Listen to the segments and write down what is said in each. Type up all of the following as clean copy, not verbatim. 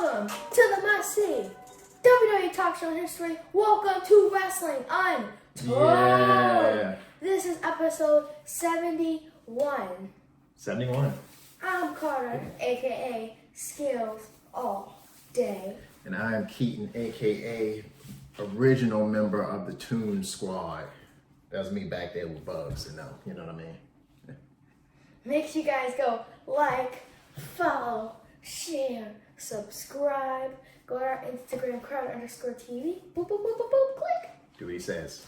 Welcome to the must-see WWE talk show history. Welcome to Wrestling Untold. Yeah. This is episode 71. 71. I'm Carter, aka Skills All Day. And I am Keaton, aka original member of the Toon Squad. That was me back there with Bugs, you know what I mean? Make sure you guys go like, follow, share, subscribe. Go to our Instagram, crowd_TV. Boop, boop, boop, boop, boop, click. Do what he says.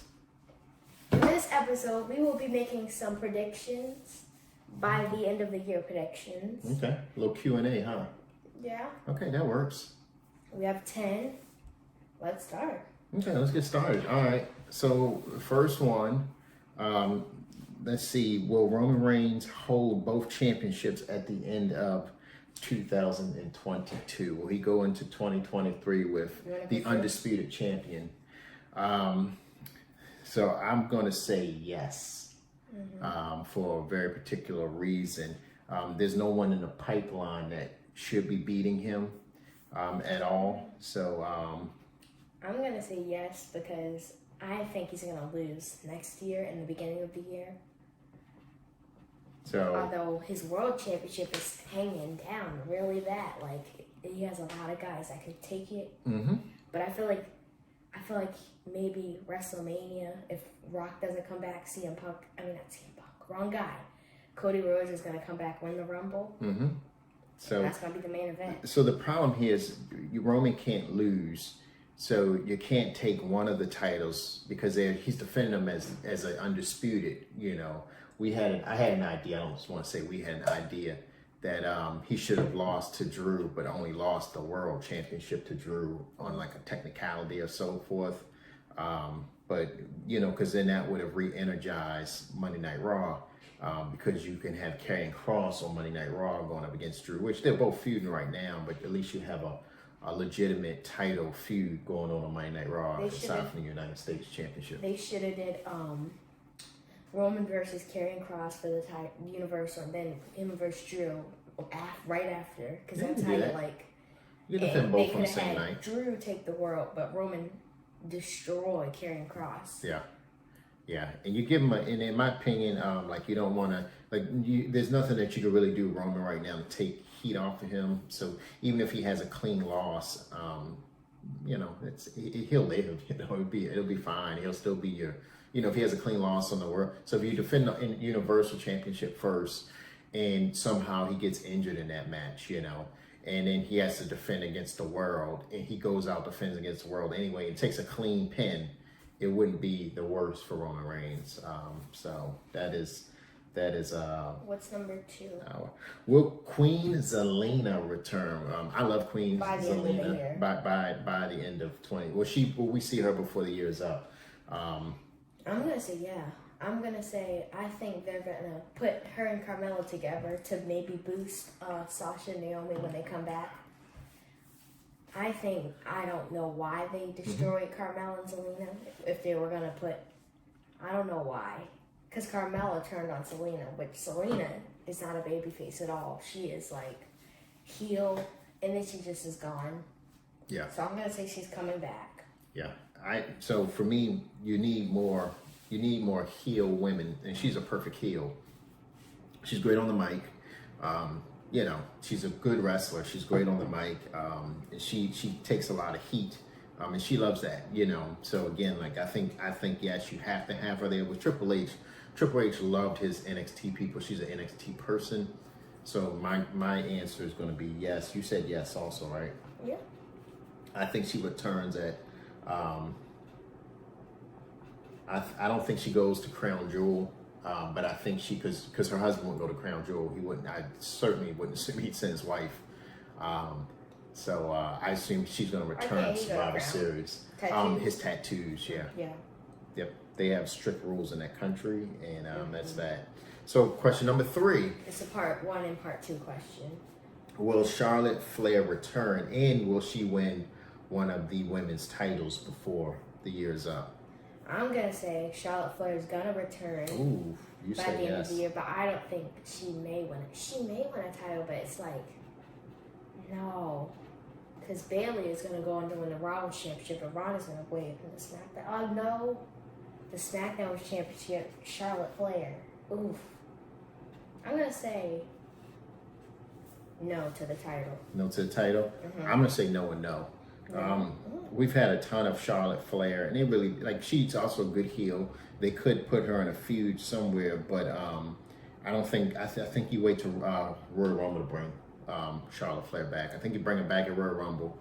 In this episode, we will be making some predictions by the end of the year predictions. Okay. A little Q&A, huh? Yeah. Okay, that works. We have 10. Let's start. Okay, let's get started. All right. So, first one, let's see. Will Roman Reigns hold both championships at the end of 2022? Will he go into 2023 with the undisputed champion? So I'm going to say yes, for a very particular reason. There's no one in the pipeline that should be beating him at all. So I'm going to say yes because I think he's going to lose next year in the beginning of the year. So, although his world championship is hanging down really bad, like he has a lot of guys that could take it. But I feel like maybe WrestleMania, if Rock doesn't come back, not CM Punk, wrong guy. Cody Rhodes is gonna come back, win the Rumble. So that's gonna be the main event. So the problem here is Roman can't lose. So you can't take one of the titles because he's defending them as an undisputed, I had an idea, I don't just want to say we had an idea that he should have lost to Drew, but only lost the world championship to Drew on like a technicality or so forth. But, because then that would have re-energized Monday Night Raw, because you can have Karrion Kross on Monday Night Raw going up against Drew, which they're both feuding right now, but at least you have a legitimate title feud going on Monday Night Raw aside from the United States Championship. They should have did Roman versus Karrion Kross for the Universal, and then him versus Drew right after, because that's how you defend both on the same night. Drew take the world, but Roman destroy Karrion Kross. Yeah, and you give him and in my opinion, you don't want to there's nothing that you can really do Roman right now to take heat off of him. So even if he has a clean loss, he'll live. It'll be fine. He'll still be your. If he has a clean loss on the world. So if you defend the Universal Championship first and somehow he gets injured in that match, and then he has to defend against the world and he goes out, defends against the world anyway and takes a clean pin, it wouldn't be the worst for Roman Reigns. So that is what's number 2? Will Queen Zelena return? I love Queen Zelena by the end of 20. Will we see her before the year is up? I'm going to say yeah. I'm going to say I think they're going to put her and Carmella together to maybe boost Sasha and Naomi when they come back. I don't know why they destroyed Carmella and Zelena. If they were going to I don't know why. Because Carmella turned on Zelena, which Zelena is not a babyface at all. She is heel, and then she just is gone. Yeah. So I'm going to say she's coming back. Yeah. So for me, you need more heel women, and she's a perfect heel. She's great on the mic. She's a good wrestler. She's great on the mic. And she takes a lot of heat. And she loves that, So again, I think yes, you have to have her there with Triple H. Triple H loved his NXT people. She's an NXT person. So my answer is going to be yes. You said yes also, right? Yeah. I think she returns at I don't think she goes to Crown Jewel, but I think because her husband wouldn't go to Crown Jewel, I certainly wouldn't he'd send his wife. So I assume she's going to return Survivor Series. His tattoos, yeah. Yep, they have strict rules in that country, and that's that. So question number 3. It's a part 1 and part 2 question. Will Charlotte Flair return, and will she win one of the women's titles before the year is up? I'm going to say Charlotte Flair is going to return by the end of the year, but I don't think she may win it. She may win a title, but it's no. Because Bailey is going to go and win the Raw Championship, and Rhonda's going to win the SmackDown. Oh, no. The SmackDown Championship, Charlotte Flair. Oof. I'm going to say no to the title. No to the title? Mm-hmm. I'm going to say no and no. We've had a ton of Charlotte Flair, and they really, like, she's also a good heel. They could put her in a feud somewhere, but I don't think, I think you wait to Royal Rumble to bring Charlotte Flair back. I think you bring her back at Royal Rumble.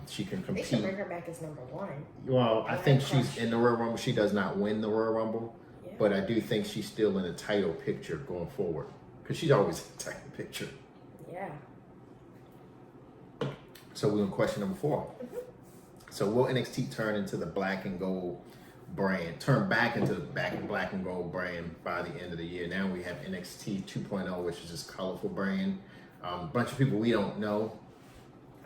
She can compete. They should bring her back as number one. Well, I think she's in the Royal Rumble. She does not win the Royal Rumble, yeah. but I do think she's still in the title picture going forward because she's always in the title picture. Yeah. So we're on question number 4. Mm-hmm. So will NXT turn into the black and gold brand, turn back into the black and gold brand by the end of the year? Now we have NXT 2.0, which is this colorful brand. A bunch of people we don't know.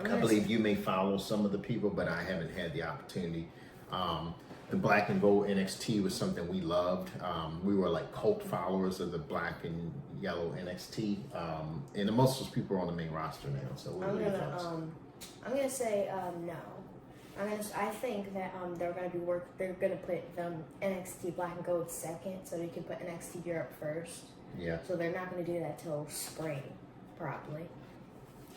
I believe you may follow some of the people, but I haven't had the opportunity. The black and gold NXT was something we loved. We were like cult followers of the black and yellow NXT. And most of those people are on the main roster now. So I'm gonna say no. I think that they're gonna put NXT Black and Gold second, so they can put NXT Europe first. Yeah. So they're not gonna do that till spring, probably.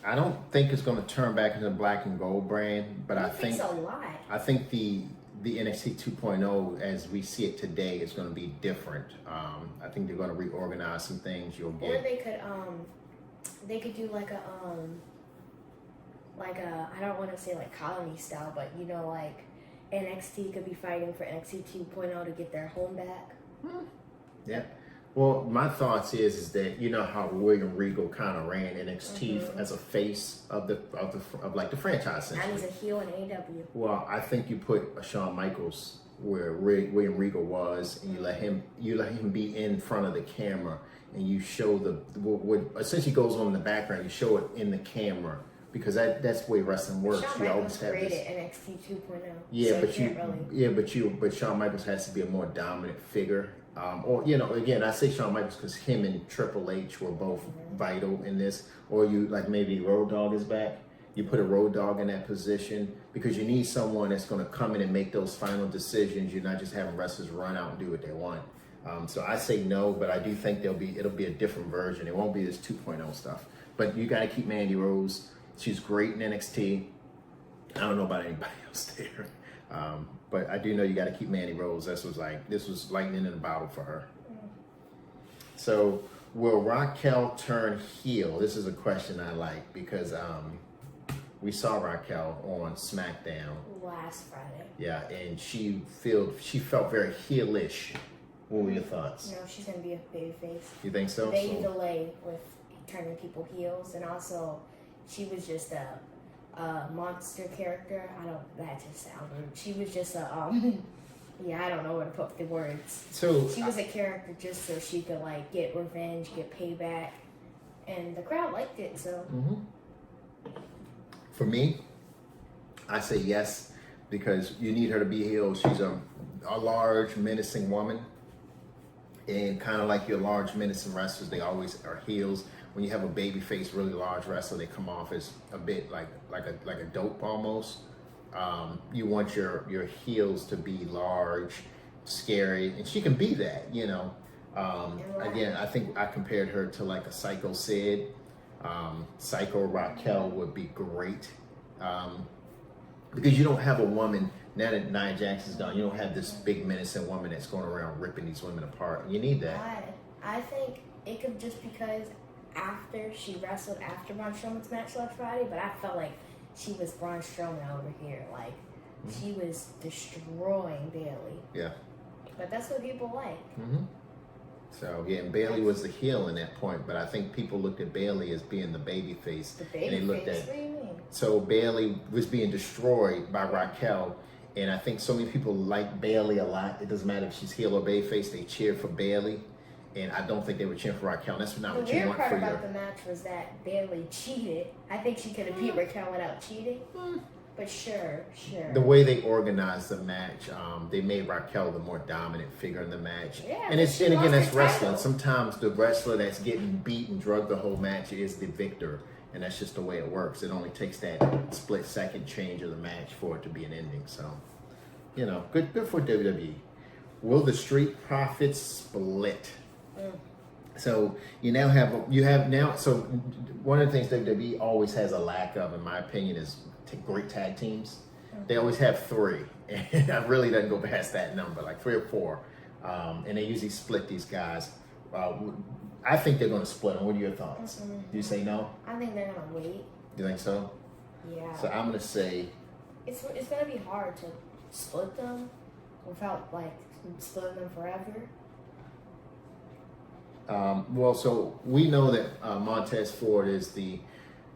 I don't think it's gonna turn back into the black and gold brand, but I think a lot. I think the NXT 2.0 as we see it today is gonna be different. I think they're gonna reorganize some things. You'll get. Or they could do like a I don't want to say like colony style, but you know, like NXT could be fighting for NXT 2.0 to get their home back. Yeah. Well, my thoughts is that you know how William Regal kind of ran NXT as a face of the franchise. And he's a heel in AEW. Well, I think you put Shawn Michaels where William Regal was, and you let him be in front of the camera, and you show what essentially goes on in the background. You show it in the camera. Because that's the way wrestling works. Shawn Michaels created NXT 2.0. Yeah, but Shawn Michaels has to be a more dominant figure. Or again, I say Shawn Michaels because him and Triple H were both vital in this. Or you like maybe Road Dogg is back. You put a Road Dogg in that position because you need someone that's going to come in and make those final decisions. You're not just having wrestlers run out and do what they want. So I say no, but I do think it'll be a different version. It won't be this 2.0 stuff. But you got to keep Mandy Rose. She's great in NXT. I don't know about anybody else there. But I do know you got to keep Mandy Rose. This was lightning in a bottle for her. So will Raquel turn heel? This is a question I like because we saw Raquel on SmackDown last Friday. Yeah, and she felt very heelish. What were your thoughts? No, she's going to be a babyface. You think so? They delay with turning people heels, and also she was just a monster character. That just sounds rude. She was just I don't know where to put the words. So she was a character just so she could like get revenge, get payback, and the crowd liked it. So for me, I say yes because you need her to be heel. She's a large, menacing woman, and kind of like your large, menacing wrestlers, they always are heels. When you have a babyface, really large wrestler, they come off as a bit like a dope almost. You want your heels to be large, scary, and she can be that, you know. Again, I think I compared her to like a Psycho Sid. Psycho Raquel would be great because you don't have a woman now that Nia Jax's gone. You don't have this big menacing woman that's going around ripping these women apart. You need that. I think it could just because. After she wrestled after Braun Strowman's match last Friday, but I felt like she was Braun Strowman over here. Like, she was destroying Bailey. Yeah. But that's what people like. So, yeah, and Bailey was the heel in that point, but I think people looked at Bailey as being the baby face. The baby and they looked face? What do you mean? So Bailey was being destroyed by Raquel, and I think so many people like Bailey a lot. It doesn't matter if she's heel or baby face, they cheer for Bailey. And I don't think they were cheering for Raquel. That's not what you want for your... The weird part about the match was that Bailey cheated. I think she could have beat Raquel without cheating. But sure. The way they organized the match, they made Raquel the more dominant figure in the match. Yeah, and again, that's wrestling. Sometimes the wrestler that's getting beat and drugged the whole match is the victor. and that's just the way it works. It only takes that split second change of the match for it to be an ending. So, you know, good for WWE. Will the Street Profits split? So you have now. So one of the things WWE always has a lack of, in my opinion, is great tag teams. They always have 3, and I really doesn't go past that number, like 3 or 4, and they usually split these guys. I think they're going to split them. What are your thoughts? Do you say no? I think they're gonna wait. You think so? Yeah. So I'm going to say It's gonna be hard to split them without like splitting them forever. Well, so we know that Montez Ford is the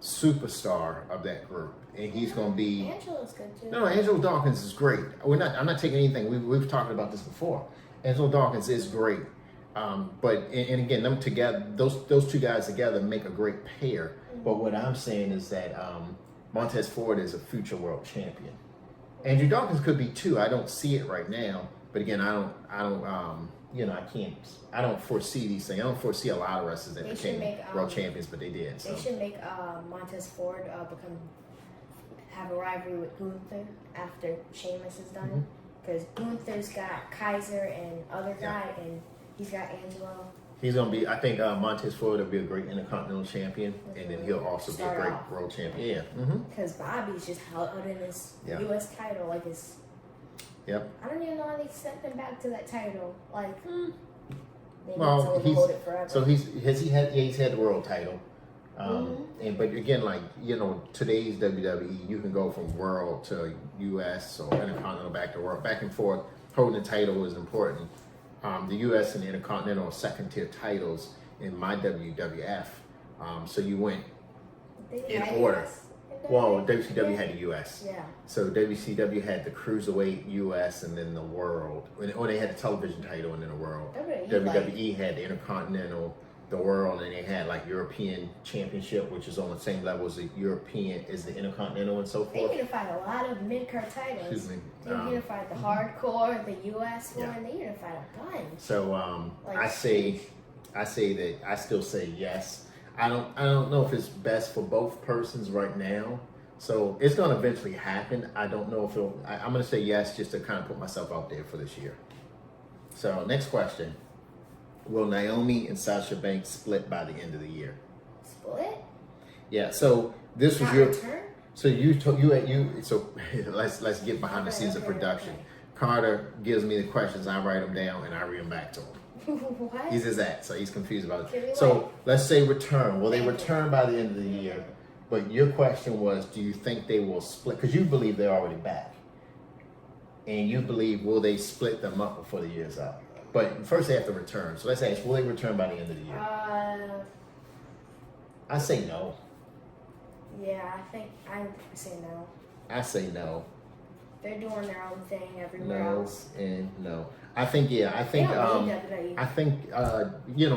superstar of that group, and he's going to be. Angela's good too. No, Angelo Dawkins is great. I'm not taking anything. We've talked about this before. Angelo Dawkins is great, but again, them together, those 2 guys together make a great pair. But what I'm saying is that Montez Ford is a future world champion. Andrew Dawkins could be too. I don't see it right now, but again, I don't foresee these things. I don't foresee a lot of wrestlers that became world champions, but they did. So. They should make Montez Ford have a rivalry with Gunther after Sheamus is done, because Gunther's got Kaiser and other guy, and he's got Angelo. He's gonna be. I think Montez Ford will be a great Intercontinental Champion, and then he'll also be a great world champion. Yeah. Because Bobby's just held in his U.S. title, like his. Yep. I don't even know how they sent him back to that title. Like, well, hold it forever. So he's had the world title, but again, like, you know, today's WWE, you can go from world to U.S. or Intercontinental back to world, back and forth. Holding the title is important. The U.S. and the Intercontinental are second tier titles in my WWF. So you went in order. Well, WCW had the U.S. Yeah. So WCW had the Cruiserweight U.S. and then the World. Or they had the television title and then the World. WWE had the Intercontinental, the World, and they had like European Championship, which is on the same level as the European, is the Intercontinental and so forth. They unified a lot of mid-card titles. Excuse me. They unified the Hardcore, the U.S. one. They unified a bunch. So I say that I still say yes. I don't know if it's best for both persons right now. So it's going to eventually happen. I don't know if I'm going to say yes just to kind of put myself out there for this year. So next question. Will Naomi and Sasha Banks split by the end of the year? Split? Yeah. So this was your turn. So so let's get behind the scenes of production. Okay. Carter gives me the questions, I write them down, and I read them back to him. What? He's his that, so he's confused about it. So let's say return. Will they return by the end of the year? But your question was, do you think they will split? Because you believe they're already back. And you believe, will they split them up before the year's up? But first they have to return. So let's ask, will they return by the end of the year? I say no. Yeah, I say no. I say no. They're doing their own thing everywhere else. And no. I think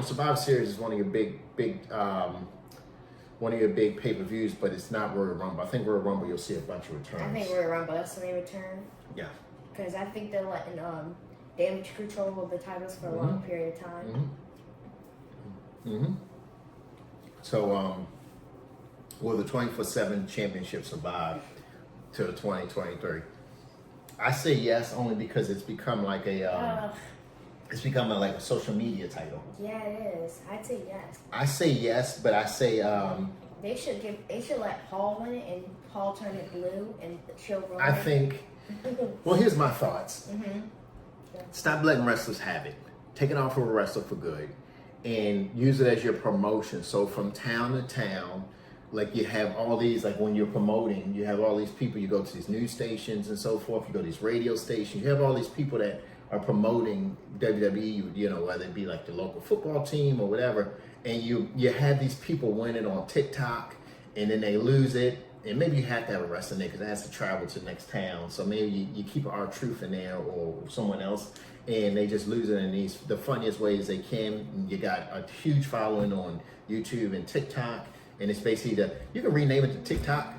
Survivor Series is one of your big pay-per-views, but it's not Royal Rumble. I think Royal Rumble you'll see a bunch of returns. I think Royal Rumble that's when they return. Yeah. Because I think they're letting Damage Control hold the titles for a long period of time. So will the 24/7 championship survive till 2023? I say yes, only because it's become like a social media title. Yeah, it is. I'd say yes. I say yes, but I say they should let Paul win it and Paul turn it blue and show Roman. I think. Well, here's my thoughts. Stop letting wrestlers have it. Take it off of a wrestler for good, and use it as your promotion. So from town to town. Like you have all these, like when you're promoting, you have all these people, you go to these news stations and so forth, you go to these radio stations, you have all these people that are promoting WWE, you know, whether it be like the local football team or whatever, and you have these people winning on TikTok, and then they lose it, and maybe you have to have a wrestler there because it has to travel to the next town, so maybe you keep R-Truth in there or someone else, and they just lose it in the funniest ways they can. You got a huge following on YouTube and TikTok, and it's basically you can rename it to TikTok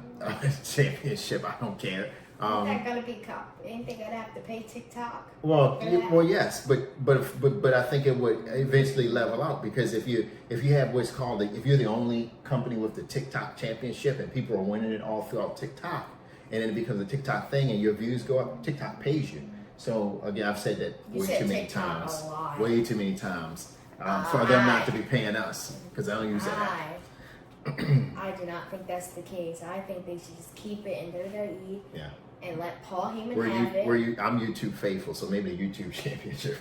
Championship. I don't care. Isn't that gonna be ain't they gonna have to pay TikTok? Well, yes, but I think it would eventually level out because if you have what's called if you're the only company with the TikTok championship and people are winning it all throughout TikTok, and then it becomes a TikTok thing and your views go up, TikTok pays you. So again, I've said that way too many times, way too many times for them not to be paying us because I don't use that. I do not think that's the case. I think they should just keep it in WWE. Yeah. And let Paul Heyman have it. I'm YouTube faithful, so maybe a YouTube championship.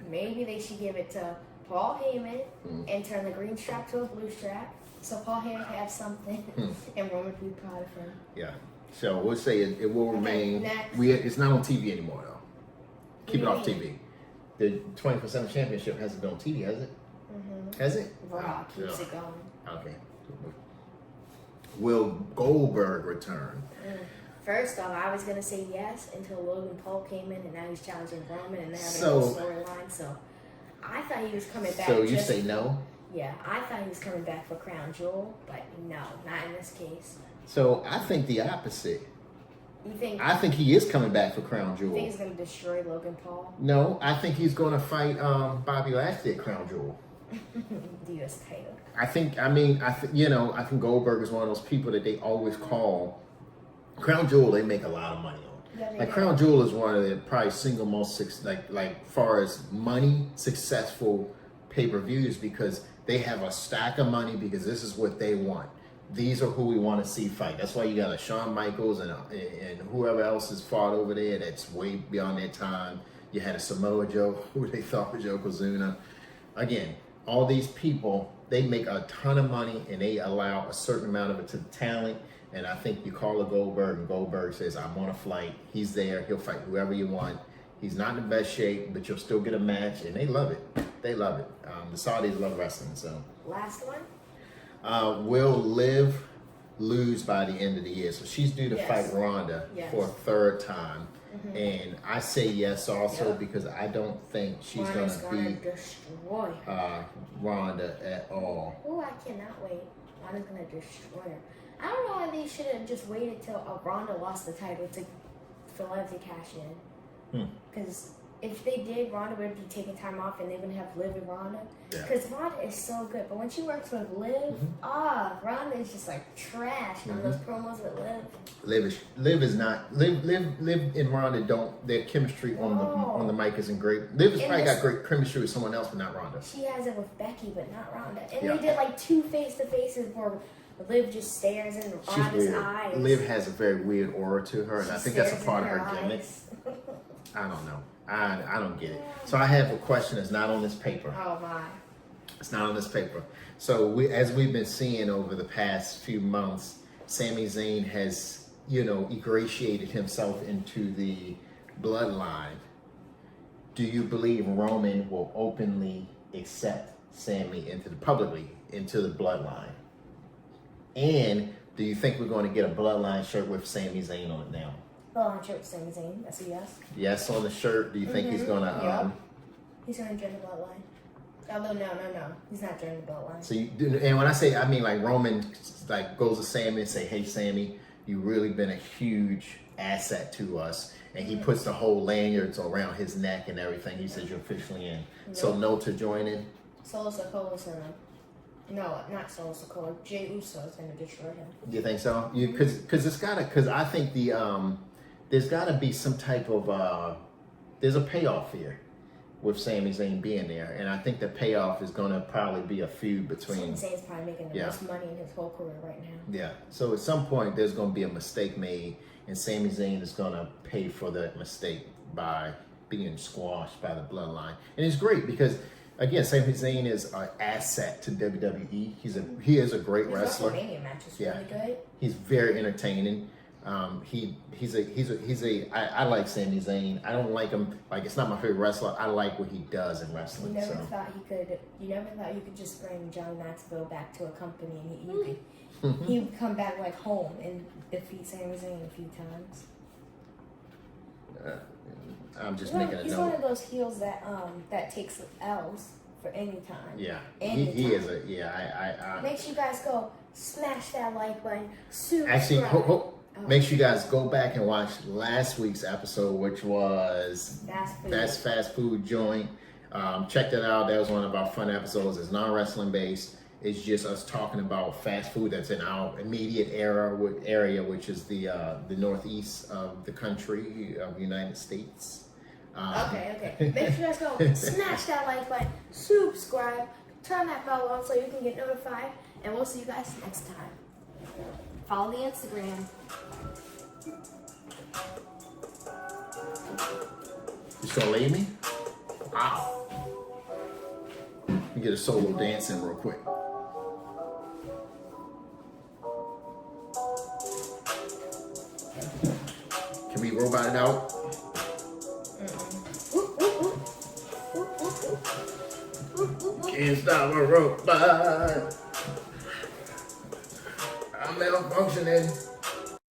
Maybe they should give it to Paul Heyman and turn the green strap to a blue strap, so Paul Heyman can have something, and Roman would be proud of him. Yeah. So we'll say it will remain. Next. It's not on TV anymore, though. Keep it off TV. The 24/7 championship hasn't been on TV, has it? Mm-hmm. Has it? Raw keeps it going. Okay. Will Goldberg return? First off, I was gonna say yes until Logan Paul came in, and now he's challenging Roman, and they're having a whole storyline. So I thought he was coming back. So you say no? Yeah, I thought he was coming back for Crown Jewel, but no, not in this case. So I think the opposite. You think? I think he is coming back for Crown Jewel. You think he's gonna destroy Logan Paul? No, I think he's gonna fight Bobby Lashley at Crown Jewel. The U.S. title. I think Goldberg is one of those people that they always call Crown Jewel. They make a lot of money on. Yeah, like Crown Jewel is one of the probably single most far as money successful pay-per-views because they have a stack of money because this is what they want. These are who we want to see fight. That's why you got a Shawn Michaels and whoever else has fought over there that's way beyond their time. You had a Samoa Joe, who they thought was Yokozuna. Again, all these people, they make a ton of money and they allow a certain amount of it to the talent. And I think you call a Goldberg and Goldberg says, I want to fight. He's there. He'll fight whoever you want. He's not in the best shape, but you'll still get a match. And they love it. They love it. The Saudis love wrestling. So last one. Will Liv lose by the end of the year? So she's due to fight Rhonda for a third time. Mm-hmm. And I say yes also because I don't think she's going to beat destroy Rhonda at all. Oh, I cannot wait. Rhonda's going to destroy her. I don't know why they should have just waited till Rhonda lost the title for Liv to cash in. Because if they did, Rhonda would be taking time off and they wouldn't have Liv and Rhonda. Because Rhonda is so good. But when she works with Liv, Rhonda is just like trash on those promos with Liv. Liv and Rhonda don't, their chemistry on the mic isn't great. Liv has probably got great chemistry with someone else, but not Rhonda. She has it with Becky, but not Rhonda. And they did like 2 face-to-faces where Liv just stares in Rhonda's eyes. Liv has a very weird aura to her, and I think that's a part of her gimmick. I don't know. I don't get it. So I have a question that's not on this paper. Oh my. It's not on this paper. So as we've been seeing over the past few months, Sami Zayn has, ingratiated himself into the bloodline. Do you believe Roman will openly accept Sami publicly into the bloodline? And do you think we're going to get a bloodline shirt with Sami Zayn on it now? Bloodline shirt with Sami Zayn. That's a yes. Yes on the shirt. Do you think he's going to... He's going to join the bloodline. Although, no. He's not joining the bloodline. So and when I say, I mean like Roman goes to Sami and say, hey, Sami, you've really been a huge asset to us. And he puts the whole lanyards around his neck and everything. He says you're officially in. Nope. So no to joining? Solo Sikoa's going to... No, not Solo Sikoa. Jey Uso is going to destroy him. Do you think so? Because I think there's got to be some type of there's a payoff here with Sami Zayn being there, and I think the payoff is going to probably be a feud between. Sami Zayn's probably making the most money in his whole career right now. Yeah. So at some point there's going to be a mistake made, and Sami Zayn is going to pay for that mistake by being squashed by the bloodline, and it's great because. Again, Sami Zayn is an asset to WWE. He is a great wrestler. His WrestleMania match is really good. He's very entertaining. I like Sami Zayn. I don't like him. It's not my favorite wrestler. I like what he does in wrestling. You never thought you could just bring John Maxwell back to a company and he would come back like home and defeat Sami Zayn a few times. I'm just making a note. He's one of those heels that takes L's for any time. Yeah, he is a I makes you guys go smash that like button. Actually, Make sure you guys go back and watch last week's episode, which was fast food joint. Check that out. That was one of our fun episodes. It's non-wrestling based. It's just us talking about fast food that's in our immediate area, which is the northeast of the country of the United States. Okay. Make sure you guys go smash that like button, subscribe, turn that bell on so you can get notified, and we'll see you guys next time. Follow the Instagram. You gonna leave me? Wow. Let me get a solo dance in real quick. Can we robot it out? Can't stop a robot. I'm malfunctioning.